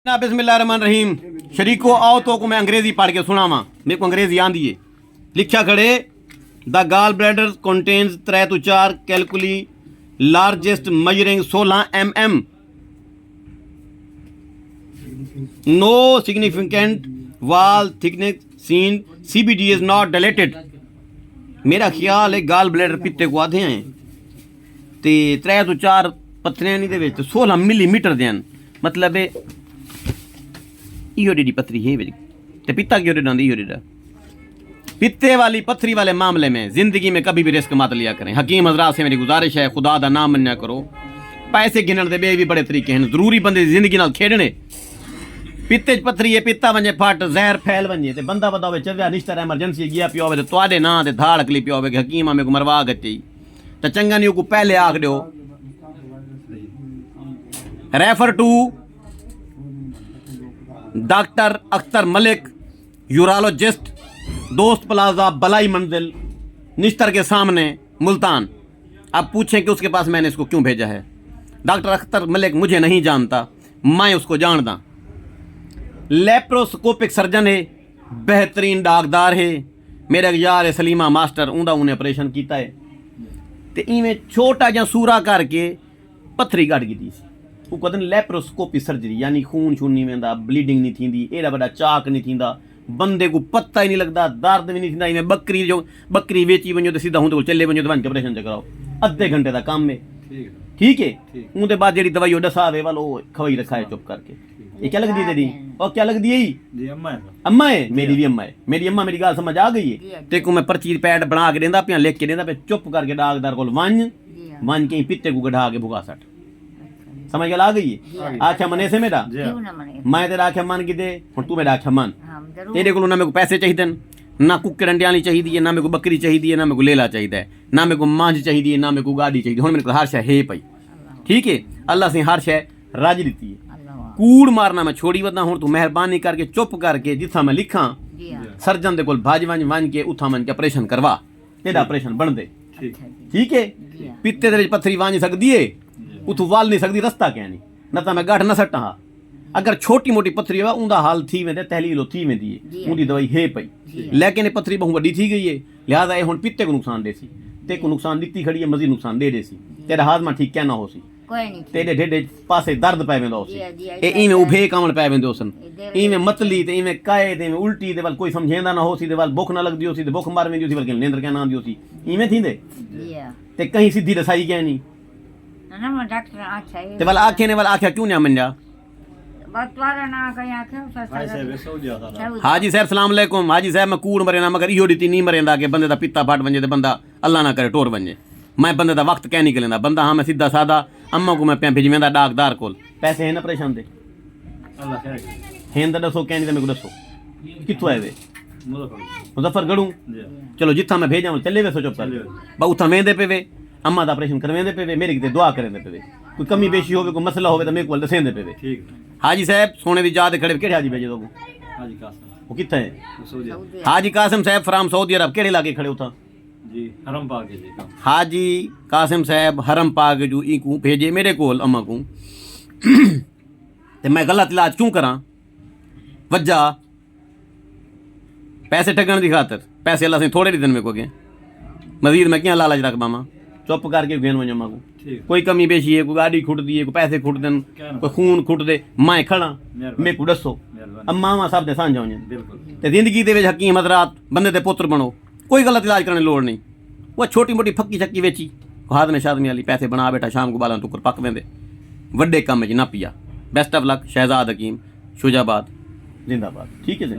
बिस्मिल्लाहिर्रहमानिर्रहीम। शरीको आओ तो को मैं अंग्रेजी पढ़ के सुनावा, मेरे को अंग्रेजी आंदी है। लिखा खड़े the gall bladder contains 3 to 4 calculi largest measuring 16 mm, no significant wall thickness seen, CBD is not dilated. मेरा ख्याल है गाल ब्लैडर पित्ते को आधे हैं ते 3 to 4 पत्थरियां दे विच 16 मिलीमीटर दे हैं, मतलब है इहो डी पत्थरी है ते पित्ता क्यों डांदी इहो डी। पित्ते वाली पत्थरी वाले मामले में जिंदगी में कभी भी रिस्क मत लिया करें। हकीम हजरात से मेरी गुजारिश है, खुदा दा नाम मन्या करो। पैसे गिनण दे बे भी बड़े तरीके हैं, जरूरी बंदे दी जिंदगी नाल खेडने। पित्ते च पत्थरी है, पित्ता वंजे फट जहर फैल वंजे ते बंदा बंदा होवे चव्या निश्चर एमरजेंसी गया पिया होवे ते तुहाडे नां ते धाड़ अगली पिया होवे कि हकीम मेरे को मरवा गई ते चंगा नहीं को पहले आख दियो refer to doctor Akhtar Malik, urologist, Dost plaza, बलाई मंजिल, निश्तर के सामने, मुल्तान। अब पूछें कि उसके पास मैंने इसको क्यों भेजा है। डॉक्टर अख्तर मलिक मुझे नहीं जानता, मैं उसको जानता। लेप्रोस्कोपिक सर्जन है, बेहतरीन डाकदार है। मेरा यार है सलीमा मास्टर, उन्हें उन्हें ऑपरेशन किया है तो इवें छोटा जा सूरा करके पत्थरी कट गई थी। वो कहते हैं लेप्रोस्कोपी सर्जरी, यानी खून शून नहीं वेंदा, ब्लीडिंग नहीं थी, एडा बड़ा चाक नहीं थींदा, बंदे को पता ही नहीं लगता, दर्द भी नहीं थींदा। इवें बकरी जो बकरी वेची वञो तो सीधा हुंदे को चले वञो तो वञ के ऑपरेशन कराओ, अद्धे घंटे का काम है। ठीक है, उनके बाद जी दवाई दसा वे वाल खवाई रखा है चुप करके। ये क्या लगती है तेरी? और क्या लगती है? अम्मा है, मेरी भी अम्मा है। मेरी अम्मा मेरी गल समझ आ गई है। ते को मैं पर्ची पैड बना के देंदा पिया, लिख के देंदा पे, चुप करके डाकदार को वन के पित्ते को गढ़ा के भुगा सट। समझ गल आ गई है? आख्या मने से मेरा मैं तेरा आख्या मन की दे, हुण तू मेरा आख्या मन। तेरे को ना मेरे को पैसे चाहिए, ना कुक्के डंडियाली चाहिए, ना मेरे को बकरी चाहिए, ना मेरे को लेला चाहिए, ना मेरे को मांझ चाहिए, ना मेरे को गाड़ी चाहिए। हुण मेरे को हर शय है पई। ठीक है, अल्लाह से हर शय राजी दी है। कूड़ मारना मैं छोड़ी वदा। हुण तू मेहरबानी करके चुप करके जिथा मैं लिखा सर्जन दे कोल भाज वन के उथा मन के ऑपरेशन करवा, तेरा ऑपरेशन बन दे। ठीक है, पित्ते दे विच पत्थरी वांज सकदी है, उथू वाल नहीं सकती, रस्ता क्या नहीं न तो मैं गठ न सट्टा। अगर छोटी मोटी पत्थरी हुआ उनका हाल थी वेंदे, तहलील थी वेंदी है, उनकी दवाई है पई। लेकिन ये पत्थरी बहु वड्डी थी गई है, लिहाजा ये हुण पित्ते को नुकसान दे सी, ते को नुकसान दित्ती खड़ी है, मजीद नुकसान दे सी। तेरा हाजमा ठीक क्या ना हो सी, तेरे ढेडे पासे दर्द पै वेंदा होसी, ए इवें उभे कावण पै वेंदे होसन, इवें मतली ते इवें काए ते इवें उल्टी ते वल कोई समझेंदा ना होसी, ते वल भुख ना लगदी होसी, ते भुख मार वेंदी होसी, बल्कि नींदर क्या ना आंदी होसी, इवें थींदे ते कहीं सीधी रसाई क्या नहीं। ते वाल आखे ने वाल आख्या क्यों ना मन जा। हाजी साहब सलाम अलैकुम। हाजी साहब मैं कूड़ मरे ना, मगर इहो दी नहीं मरेंदा कि बंदे दा पित्ता फट वंजे ते बंदा अल्लाह ना करे टोर वंजे। मैं बंदे दा वक्त कह नहीं लेंदा बंदा। हाँ मैं सीधा सादा अम्मा को मैं पे भिजवेंदा डाकदार कोल। पैसे हैं ना ऑपरेशन दे? हैं तो दसो, कह नहीं तो मेरे को दसो कित्थों आए वे? मुजफ्फरगढ़। चलो जिथा मैं भेजा चले वे, सो चुप कर बा उथा वेंदे पे वे, अम्मा दा ऑपरेशन करवेंदे पे वे, मेरे किते दुआ करेंदे पे वे, कोई कमी बेशी होवे, कोई मसला होवे तो मेरे को दसेंदे पे वे। हाजी साहब सोने दी याद खड़े केड़े हाजी भेजे तो हाजी कासिम, वो किथे है? हाजी कासिम साहब फ्राम सऊदी अरब, केड़े लागे खड़े उथा? जी हरम पाक जी। हाजी कासिम साहब हरम पाक जो ई को भेजे मेरे कोल अम्मा को। ते मैं गलत इलाज क्यों करा? वजह पैसे ठगण दी खातर। पैसे अल्लाह से थोड़े दिन में को गए, मजीद मैं क्या लालच रख बामा। चुप करके गेन वञ अम्मा को, कोई कमी बेशी है, कोई गाड़ी खुट दी है, कोई पैसे खुट देन, कोई खून खुट दे, मैं खड़ा मेरे को दसो। अम्मा सब दे सांझा वञन ते जिंदगी दे विच हकीम हजरात बंदे दे पुत्र बनो, कोई गलत इलाज करने लोड़ नहीं। वह छोटी मोटी फक्की चक्की वेची हादमे शादमे वाली पैसे बना बैठा, शाम को बालन टुकर पक वेंदे, वड्डे कम च ना पिया। Best of luck. Shahzad Hakeem, Shujabad, जिंदाबाद। ठीक है जी।